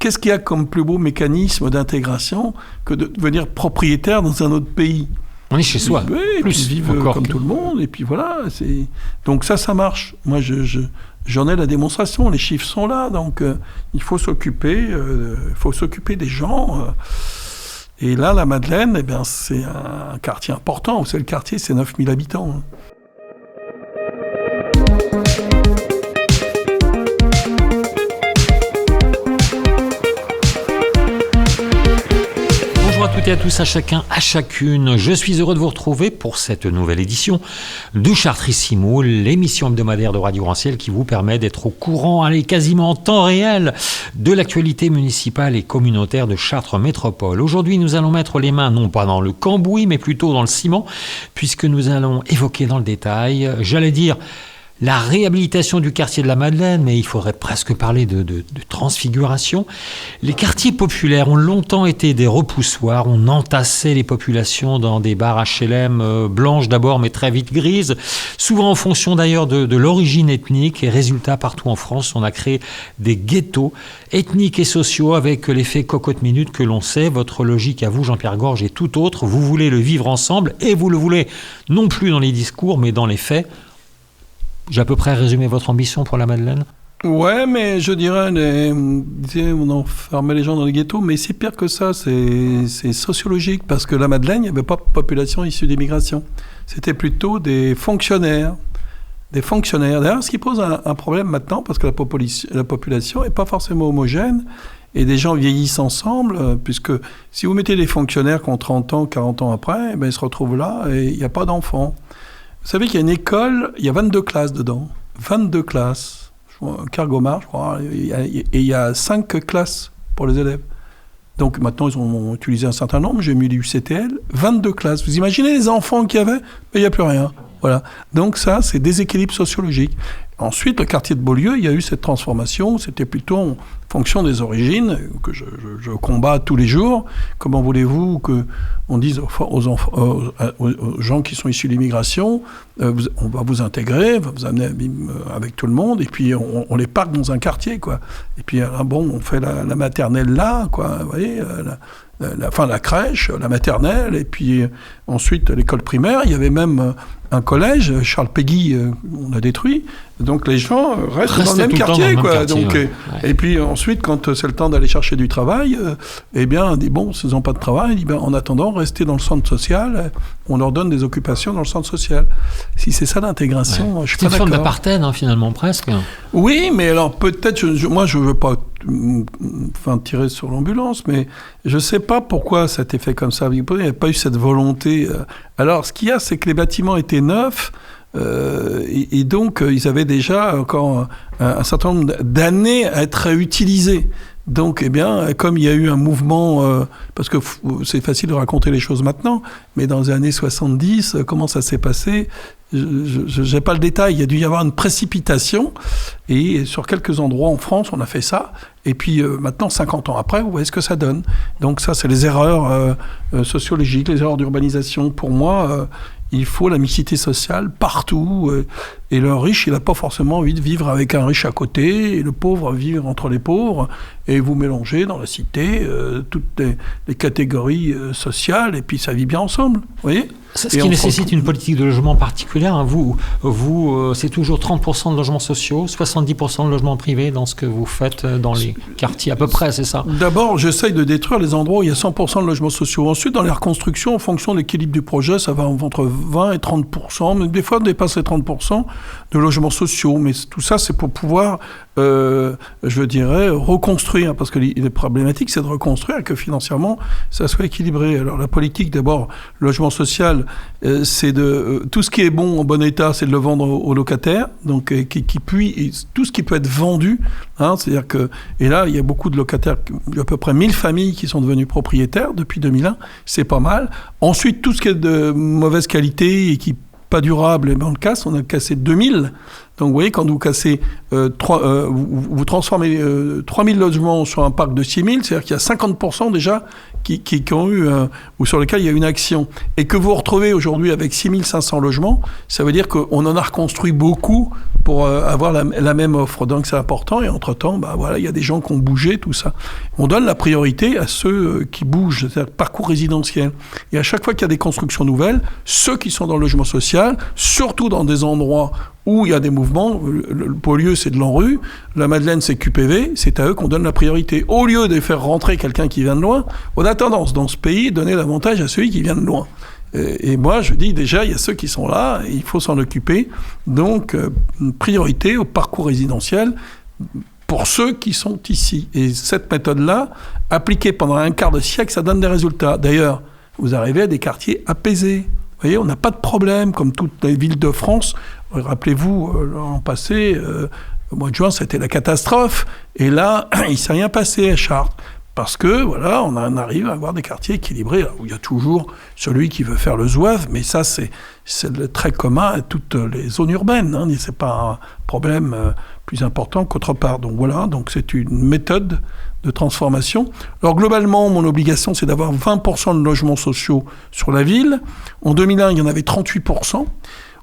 qu'est-ce qu'il y a comme plus beau mécanisme d'intégration que de devenir propriétaire dans un autre pays ? On est chez soi. Oui, et puis vivre comme tout le monde, et puis voilà. Donc ça marche. Moi, j'en ai la démonstration, les chiffres sont là, donc il faut s'occuper des gens. Et là, la Madeleine, c'est un quartier important. C'est le quartier, c'est 9000 habitants. Bonjour à toutes et à tous, à chacun, à chacune. Je suis heureux de vous retrouver pour cette nouvelle édition de Chartrissimo, l'émission hebdomadaire de Radio Grand-Ciel qui vous permet d'être au courant, quasiment en temps réel, de l'actualité municipale et communautaire de Chartres Métropole. Aujourd'hui, nous allons mettre les mains non pas dans le cambouis, mais plutôt dans le ciment, puisque nous allons évoquer dans le détail, la réhabilitation du quartier de la Madeleine, mais il faudrait presque parler de transfiguration. Les quartiers populaires ont longtemps été des repoussoirs. On entassait les populations dans des bars HLM blanches d'abord, mais très vite grises, souvent en fonction d'ailleurs de l'origine ethnique. Et résultat, partout en France, on a créé des ghettos ethniques et sociaux avec l'effet cocotte-minute que l'on sait. Votre logique à vous, Jean-Pierre Gorge, est tout autre. Vous voulez le vivre ensemble et vous le voulez non plus dans les discours, mais dans les faits. J'ai à peu près résumé votre ambition pour la Madeleine ? Ouais, mais je dirais, on enfermait les gens dans les ghettos, mais c'est pire que ça, c'est sociologique, parce que la Madeleine, il n'y avait pas de population issue d'immigration. C'était plutôt des fonctionnaires. D'ailleurs, ce qui pose un problème maintenant, parce que la population n'est pas forcément homogène, et des gens vieillissent ensemble, puisque si vous mettez des fonctionnaires qui ont 30 ans, 40 ans après, ils se retrouvent là, et il n'y a pas d'enfants. Vous savez qu'il y a une école, il y a 22 classes dedans. 22 classes. Kergomar, je crois. Et il y a 5 classes pour les élèves. Donc maintenant, ils ont utilisé un certain nombre. J'ai mis l'UCTL. 22 classes. Vous imaginez les enfants qu'il y avait ? Il n'y a plus rien. Voilà. Donc ça, c'est déséquilibre sociologique. Ensuite, le quartier de Beaulieu, il y a eu cette transformation. C'était plutôt en fonction des origines, que je combats tous les jours. Comment voulez-vous qu'on dise aux gens qui sont issus de l'immigration, on va vous intégrer, on va vous amener avec tout le monde, et puis on les parque dans un quartier, quoi. Et puis, on fait la maternelle là, quoi. Vous voyez, la crèche, la maternelle, et puis ensuite l'école primaire. Il y avait même un collège, Charles Péguy, on a détruit. Donc les gens restent dans le même quartier, quoi. Donc, ouais. Et puis ensuite, quand c'est le temps d'aller chercher du travail, on dit s'ils n'ont pas de travail, en attendant, restez dans le centre social. On leur donne des occupations dans le centre social. Si c'est ça l'intégration, je suis pas d'accord. C'est une forme d'apartheid, finalement, presque. Oui, mais alors peut-être, moi je veux pas tirer sur l'ambulance, mais je sais pas pourquoi ça a été fait comme ça. Il n'y a pas eu cette volonté. Alors, ce qu'il y a, c'est que les bâtiments étaient neufs, et donc ils avaient déjà encore un certain nombre d'années à être réutilisés. Donc, comme il y a eu un mouvement, parce que c'est facile de raconter les choses maintenant, mais dans les années 70, comment ça s'est passé ? Je n'ai pas le détail. Il y a dû y avoir une précipitation, et sur quelques endroits en France, on a fait ça. Et puis maintenant, 50 ans après, vous voyez ce que ça donne. Donc ça, c'est les erreurs sociologiques, les erreurs d'urbanisation. Pour moi, il faut la mixité sociale partout. Et le riche, il n'a pas forcément envie de vivre avec un riche à côté, et le pauvre vivre entre les pauvres. Et vous mélangez dans la cité toutes les catégories sociales, et puis ça vit bien ensemble. Vous voyez ? Ce qui nécessite une politique de logement particulière. Vous, c'est toujours 30% de logements sociaux, 70% de logements privés dans ce que vous faites dans les quartiers, à peu près, c'est ça ? D'abord, j'essaye de détruire les endroits où il y a 100% de logements sociaux. Ensuite, dans les reconstructions, en fonction de l'équilibre du projet, ça va entre 20 et 30%, mais des fois, on dépasse les 30% de logements sociaux. Mais tout ça, c'est pour pouvoir, reconstruire. Parce que les problématiques, c'est de reconstruire et que financièrement, ça soit équilibré. Alors, la politique, d'abord, logement social, c'est tout ce qui est bon, en bon état, c'est de le vendre aux locataires, donc tout ce qui peut être vendu, c'est-à-dire que, et là, il y a beaucoup de locataires, il y a à peu près 1000 familles qui sont devenues propriétaires depuis 2001, c'est pas mal. Ensuite, tout ce qui est de mauvaise qualité et qui pas durable, on le casse, on a cassé 2000. Donc vous voyez, quand vous cassez, vous transformez 3000 logements sur un parc de 6000, c'est-à-dire qu'il y a 50% déjà qui ont eu, ou sur lesquels il y a une action, et que vous retrouvez aujourd'hui avec 6500 logements, ça veut dire qu'on en a reconstruit beaucoup pour avoir la même offre. Donc c'est important, et entre-temps, il y a des gens qui ont bougé, tout ça. On donne la priorité à ceux qui bougent, c'est-à-dire parcours résidentiel. Et à chaque fois qu'il y a des constructions nouvelles, ceux qui sont dans le logement social, surtout dans des endroits où il y a des mouvements, le Beaulieu c'est de l'ANRU, la Madeleine c'est QPV, c'est à eux qu'on donne la priorité. Au lieu de faire rentrer quelqu'un qui vient de loin, on a tendance dans ce pays à donner l'avantage à celui qui vient de loin. Et moi je dis déjà, il y a ceux qui sont là, et il faut s'en occuper. Donc une priorité au parcours résidentiel pour ceux qui sont ici. Et cette méthode-là, appliquée pendant un quart de siècle, ça donne des résultats. D'ailleurs, vous arrivez à des quartiers apaisés. Vous voyez, on n'a pas de problème, comme toutes les villes de France. Rappelez-vous, l'an passé, au mois de juin, c'était la catastrophe. Et là, il ne s'est rien passé à Chartres. Parce que, voilà, on arrive à avoir des quartiers équilibrés, où il y a toujours celui qui veut faire le zouave, mais ça, c'est le trait commun à toutes les zones urbaines. Hein, ce n'est pas un problème plus important qu'autre part. Donc voilà, donc c'est une méthode de transformation. Alors globalement, mon obligation, c'est d'avoir 20% de logements sociaux sur la ville. En 2001, il y en avait 38%.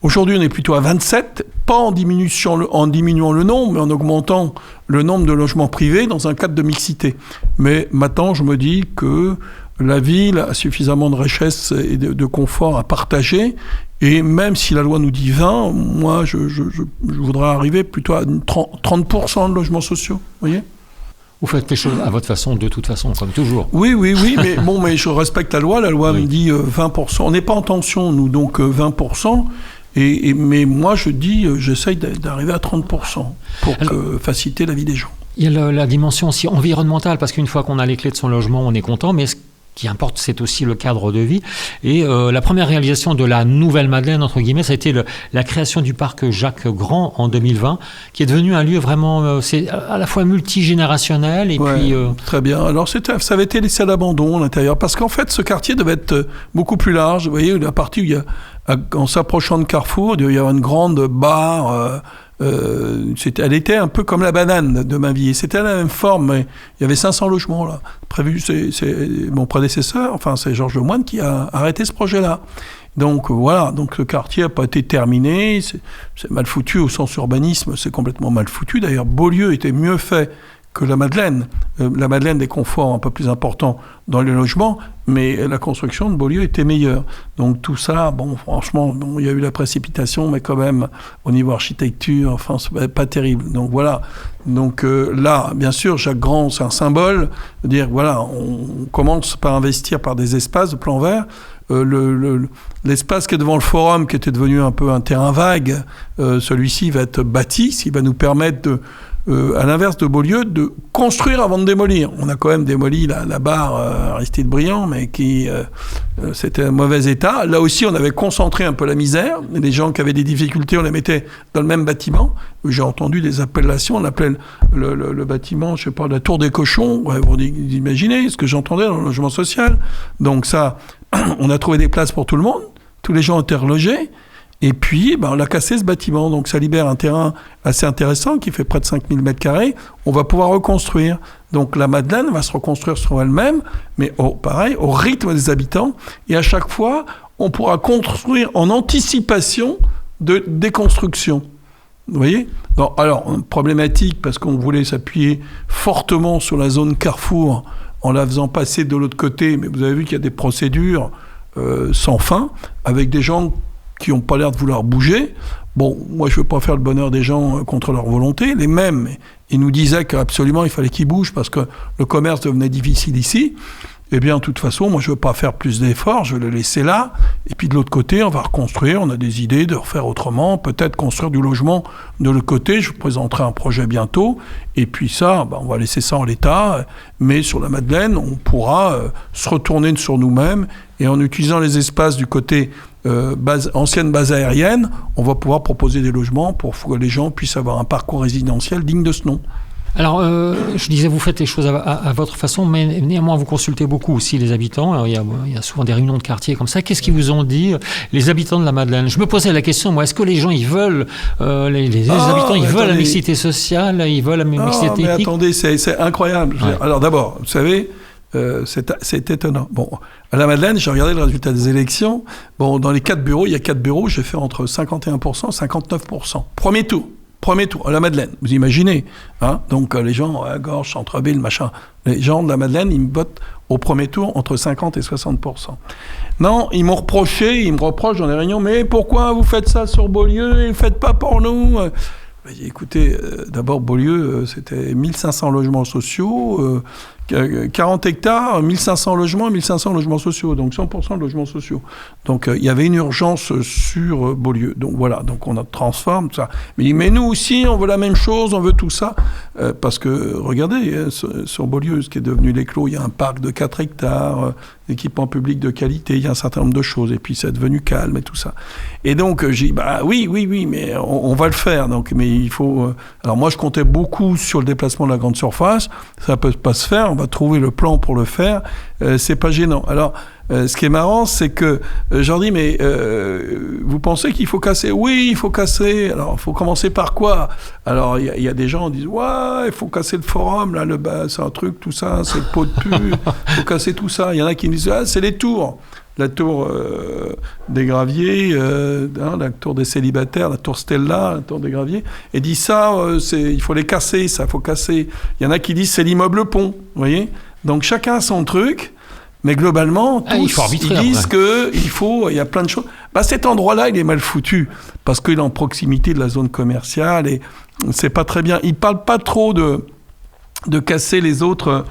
Aujourd'hui, on est plutôt à 27, pas en diminuant le nombre, mais en augmentant le nombre de logements privés dans un cadre de mixité. Mais maintenant, je me dis que la ville a suffisamment de richesse et de confort à partager. Et même si la loi nous dit 20, moi, je voudrais arriver plutôt à 30% de logements sociaux. Vous voyez ? Vous faites les choses à votre façon, de toute façon, comme toujours. Oui, mais je respecte la loi. La loi me dit 20%. On n'est pas en tension, nous, donc 20%. Mais moi, je dis, j'essaye d'arriver à 30% pour faciliter la vie des gens. Il y a la dimension aussi environnementale, parce qu'une fois qu'on a les clés de son logement, on est content, mais ce qui importe, c'est aussi le cadre de vie. Et la première réalisation de la nouvelle Madeleine, entre guillemets, ça a été la création du parc Jacques Grand en 2020, qui est devenu un lieu vraiment, c'est à la fois multigénérationnel et puis... Très bien. Alors, ça avait été laissé à l'abandon à l'intérieur, parce qu'en fait, ce quartier devait être beaucoup plus large. Vous voyez, la partie où il y a, en s'approchant de Carrefour, il y a une grande barre... elle était un peu comme la banane de Mainvilliers. C'était la même forme, mais il y avait 500 logements là. Prévu, c'est mon prédécesseur, c'est Georges Lemoine qui a arrêté ce projet-là. Donc voilà, donc le quartier n'a pas été terminé, c'est mal foutu au sens urbanisme, c'est complètement mal foutu. D'ailleurs, Beaulieu était mieux fait que la Madeleine. La Madeleine, des conforts un peu plus importants dans les logements, mais la construction de Beaulieu était meilleure. Donc tout ça, franchement, il y a eu la précipitation, mais quand même, au niveau architecture, c'est pas terrible. Donc voilà. Donc là, bien sûr, Jacques Grand, c'est un symbole. De dire, voilà, on commence par investir par des espaces de plan vert. L'espace qui est devant le forum, qui était devenu un peu un terrain vague, celui-ci va être bâti, ce qui va nous permettre à l'inverse de Beaulieu, de construire avant de démolir. On a quand même démoli la barre Aristide Briand, mais qui c'était un mauvais état. Là aussi, on avait concentré un peu la misère. Les gens qui avaient des difficultés, on les mettait dans le même bâtiment. J'ai entendu des appellations, on appelait le bâtiment, je sais pas, la Tour des Cochons. Ouais, vous imaginez ce que j'entendais dans le logement social. Donc ça, on a trouvé des places pour tout le monde. Tous les gens étaient relogés. Et puis, on a cassé ce bâtiment. Donc, ça libère un terrain assez intéressant qui fait près de 5000 m². On va pouvoir reconstruire. Donc, la Madeleine va se reconstruire sur elle-même, mais pareil, au rythme des habitants. Et à chaque fois, on pourra construire en anticipation de déconstruction. Vous voyez ? Alors, problématique, parce qu'on voulait s'appuyer fortement sur la zone Carrefour en la faisant passer de l'autre côté. Mais vous avez vu qu'il y a des procédures sans fin, avec des gens qui n'ont pas l'air de vouloir bouger. Moi, je ne veux pas faire le bonheur des gens contre leur volonté. Les mêmes, ils nous disaient qu'absolument, il fallait qu'ils bougent parce que le commerce devenait difficile ici. Eh bien, de toute façon, moi, je ne veux pas faire plus d'efforts, je vais le laisser là. Et puis, de l'autre côté, on va reconstruire. On a des idées de refaire autrement, peut-être construire du logement de l'autre côté. Je vous présenterai un projet bientôt. Et puis ça, on va laisser ça en l'état. Mais sur la Madeleine, on pourra se retourner sur nous-mêmes. Et en utilisant les espaces du côté ancienne base aérienne, on va pouvoir proposer des logements pour que les gens puissent avoir un parcours résidentiel digne de ce nom. Alors, je disais, vous faites les choses à votre façon, mais néanmoins, vous consultez beaucoup aussi les habitants. Alors, il y a souvent des réunions de quartier comme ça. Qu'est-ce qu'ils vous ont dit, les habitants de la Madeleine ? Je me posais la question, moi, est-ce que les gens, ils veulent, les habitants, ils veulent la mixité sociale, ils veulent la mixité ethnique ? Mais attendez, c'est incroyable. Ouais. Alors, d'abord, vous savez, C'est étonnant. Bon, à la Madeleine, j'ai regardé le résultat des élections. Bon, dans les 4 bureaux, il y a 4 bureaux, j'ai fait entre 51% et 59%. Premier tour, à la Madeleine, vous imaginez, hein? Donc les gens à gauche, centre-ville, machin, les gens de la Madeleine, ils me votent au premier tour entre 50 et 60%. Non, ils me reprochent dans les réunions, mais pourquoi vous faites ça sur Beaulieu et vous ne le faites pas pour nous? Écoutez, d'abord, Beaulieu, c'était 1500 logements sociaux, 40 hectares, 1500 logements et 1500 logements sociaux, donc 100% de logements sociaux. Donc, il y avait une urgence sur Beaulieu. Donc, voilà, donc on transforme tout ça. Mais nous aussi, on veut la même chose, on veut tout ça. Parce que, regardez, sur Beaulieu, ce qui est devenu les Clos, il y a un parc de 4 hectares, équipement public de qualité, il y a un certain nombre de choses, et puis c'est devenu calme et tout ça. Et donc, j'ai dit, oui, mais on va le faire. Donc, mais il faut... alors moi, je comptais beaucoup sur le déplacement de la grande surface. Ça peut pas se faire, on va trouver le plan pour le faire. C'est pas gênant. Alors, ce qui est marrant, c'est que je leur dis, mais vous pensez qu'il faut casser? Oui, il faut casser. Alors, il faut commencer par quoi? Alors, il y a des gens qui disent, ouais, il faut casser le forum, là, c'est un truc, tout ça, c'est le pot de pu, il faut casser tout ça. Il y en a qui me disent, c'est les tours. La tour des Graviers, la tour des célibataires, la tour Stella, la tour des Graviers, et dit ça, il faut les casser, ça, il faut casser. Il y en a qui disent, c'est l'immeuble pont, vous voyez? Donc, chacun a son truc. Mais globalement, tous, ils disent qu'il y a plein de choses. Cet endroit-là, il est mal foutu, parce qu'il est en proximité de la zone commerciale, et c'est pas très bien. Ils parlent pas trop de casser les autres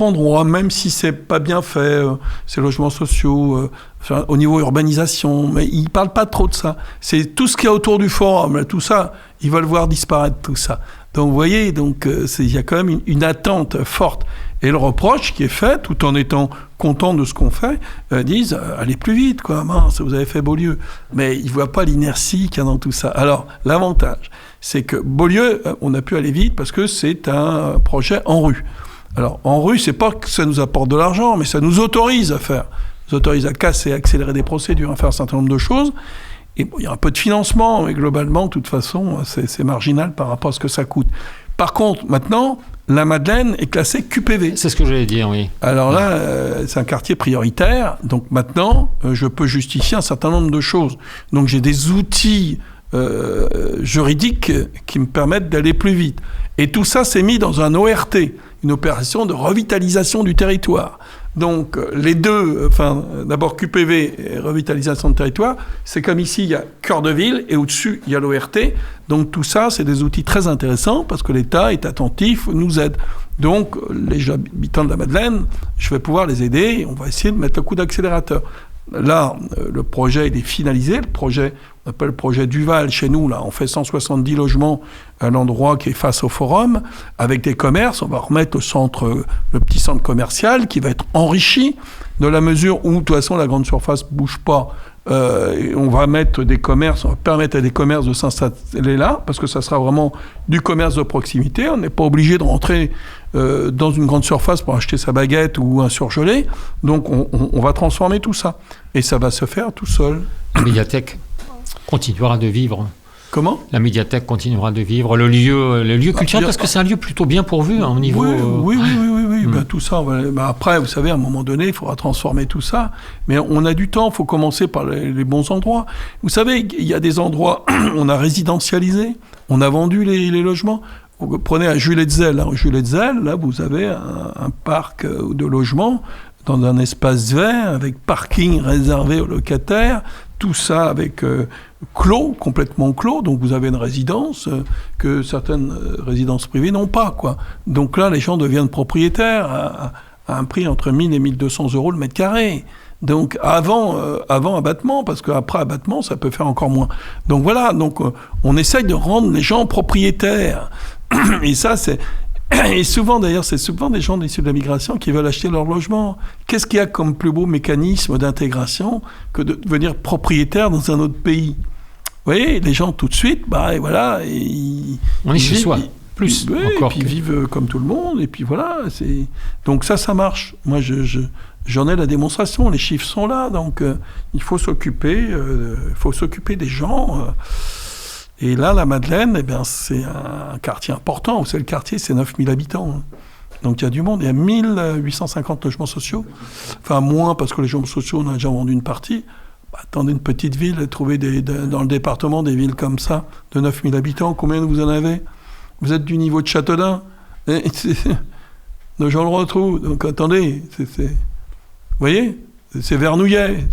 endroits, même si c'est pas bien fait, ces logements sociaux, au niveau urbanisation, mais ils parlent pas trop de ça. C'est tout ce qu'il y a autour du forum, là, tout ça, ils veulent voir disparaître tout ça. Donc, vous voyez, il y a quand même une attente forte. Et le reproche qui est fait, tout en étant content de ce qu'on fait, disent allez plus vite, quoi, mince, vous avez fait Beaulieu. Mais ils ne voient pas l'inertie qu'il y a dans tout ça. Alors, l'avantage, c'est que Beaulieu, on a pu aller vite parce que c'est un projet en rue. Alors, en rue, c'est pas que ça nous apporte de l'argent, mais ça nous autorise à faire. Ça nous autorise à casser, à accélérer des procédures, à faire un certain nombre de choses. Et bon, il y a un peu de financement, mais globalement, de toute façon, c'est marginal par rapport à ce que ça coûte. Par contre, maintenant, la Madeleine est classée QPV. C'est ce que j'allais dire, oui. Alors là, c'est un quartier prioritaire. Donc maintenant, je peux justifier un certain nombre de choses. Donc j'ai des outils juridiques qui me permettent d'aller plus vite. Et tout ça, c'est mis dans un ORT, une opération de revitalisation du territoire. Donc, les deux, d'abord QPV et revitalisation de territoire, c'est comme ici, il y a cœur de ville et au-dessus, il y a l'ORT. Donc, tout ça, c'est des outils très intéressants parce que l'État est attentif, nous aide. Donc, les habitants de la Madeleine, je vais pouvoir les aider et on va essayer de mettre un coup d'accélérateur. Là, le projet, il est finalisé. Le projet, on appelle le projet Duval chez nous. Là, on fait 170 logements à l'endroit qui est face au forum, avec des commerces. On va remettre le petit centre commercial qui va être enrichi de la mesure où, de toute façon, la grande surface ne bouge pas. On va mettre des commerces, on va permettre à des commerces de s'installer là, parce que ça sera vraiment du commerce de proximité. On n'est pas obligé de rentrer dans une grande surface pour acheter sa baguette ou un surgelé. Donc, on va transformer tout ça. Et ça va se faire tout seul. La médiathèque continuera de vivre. Comment ? La médiathèque continuera de vivre. Le lieu culturel, parce que c'est un lieu plutôt bien pourvu au niveau... Oui. Tout ça, après, vous savez, à un moment donné, il faudra transformer tout ça. Mais on a du temps, il faut commencer par les bons endroits. Vous savez, il y a des endroits, on a résidentialisé, on a vendu les logements. Vous prenez à Jules-Hetzel. À Jules-Hetzel, là, vous avez un parc de logements dans un espace vert, avec parking réservé aux locataires, tout ça avec clos, complètement clos. Donc vous avez une résidence que certaines résidences privées n'ont pas, quoi. Donc là, les gens deviennent propriétaires à un prix entre 1000 et 1200 euros le mètre carré. Donc avant abattement, parce qu'après abattement, ça peut faire encore moins. Donc voilà, on essaye de rendre les gens propriétaires. Et ça, et souvent, d'ailleurs, c'est souvent des gens issus de la migration qui veulent acheter leur logement. Qu'est-ce qu'il y a comme plus beau mécanisme d'intégration que de devenir propriétaire dans un autre pays ? Vous voyez, les gens, tout de suite, et voilà... On est chez soi, plus encore. Et puis ils vivent comme tout le monde, et puis voilà. Donc ça marche. Moi, j'en ai la démonstration, les chiffres sont là, donc il faut s'occuper des gens... Et là, la Madeleine, c'est un quartier important. Vous savez, le quartier, c'est 9000 habitants. Donc il y a du monde, il y a 1850 logements sociaux. Enfin, moins, parce que les logements sociaux, on a déjà vendu une partie. Attendez, une petite ville, trouver dans le département des villes comme ça, de 9000 habitants, combien vous en avez? Vous êtes du niveau de Châteaudun. Nos gens le retrouvent. Donc attendez, vous voyez, c'est Vernouillet.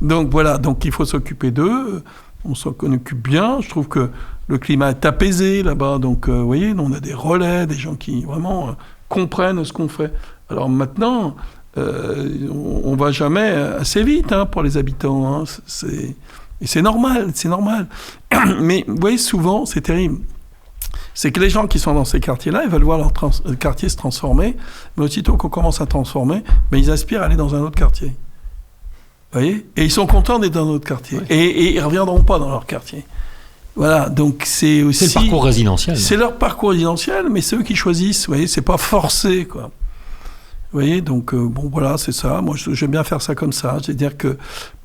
Donc voilà, donc il faut s'occuper d'eux. On s'en occupe bien. Je trouve que le climat est apaisé là-bas. Donc vous voyez, on a des relais, des gens qui vraiment comprennent ce qu'on fait. Alors maintenant, on va jamais assez vite pour les habitants. Et c'est normal, c'est normal. Mais vous voyez, souvent, c'est terrible. C'est que les gens qui sont dans ces quartiers-là, ils veulent voir leur quartier se transformer, mais aussitôt qu'on commence à transformer, ils aspirent à aller dans un autre quartier. Vous voyez ? Et ils sont contents d'être dans un autre quartier. Oui. Et ils ne reviendront pas dans leur quartier. Voilà, donc c'est aussi... C'est le parcours résidentiel. C'est leur parcours résidentiel, mais c'est eux qui choisissent, vous voyez, c'est pas forcé, quoi. Vous voyez, donc bon, voilà, c'est ça. Moi, j'aime bien faire ça comme ça. C'est-à-dire que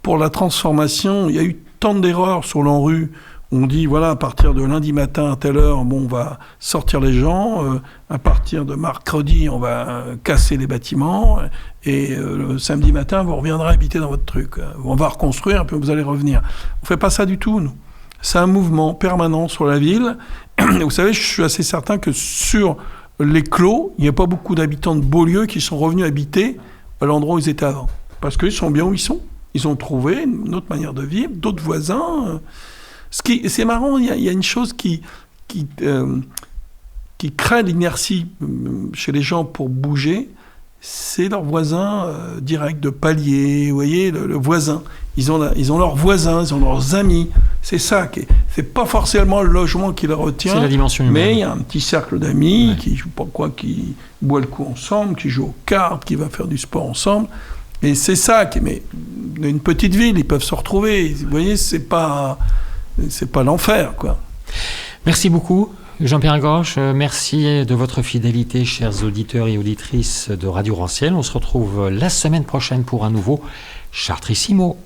pour la transformation, il y a eu tant d'erreurs sur l'ANRU. On dit, voilà, à partir de lundi matin à telle heure, on va sortir les gens. À partir de mercredi, on va casser les bâtiments. Et le samedi matin, vous reviendrez habiter dans votre truc. On va reconstruire, puis vous allez revenir. On ne fait pas ça du tout, nous. C'est un mouvement permanent sur la ville. Vous savez, je suis assez certain que sur les clos, il n'y a pas beaucoup d'habitants de Beaulieu qui sont revenus habiter à l'endroit où ils étaient avant. Parce qu'ils sont bien où ils sont. Ils ont trouvé une autre manière de vivre, d'autres voisins. C'est marrant, il y a une chose qui crée l'inertie chez les gens pour bouger, c'est leurs voisins directs de palier. Vous voyez, le voisin. Ils ont leurs voisins, ils ont leurs amis. C'est ça. C'est pas forcément le logement qui les retient. C'est la dimension humaine. Mais il y a un petit cercle d'amis qui joue pas quoi, qui boit le coup ensemble, qui joue aux cartes, qui va faire du sport ensemble. Et c'est ça. Mais dans une petite ville, ils peuvent se retrouver. Vous voyez, c'est pas l'enfer, quoi. Merci beaucoup, Jean-Pierre Gauche. Merci de votre fidélité, chers auditeurs et auditrices de Radio Rancière. On se retrouve la semaine prochaine pour un nouveau Chartrissimo.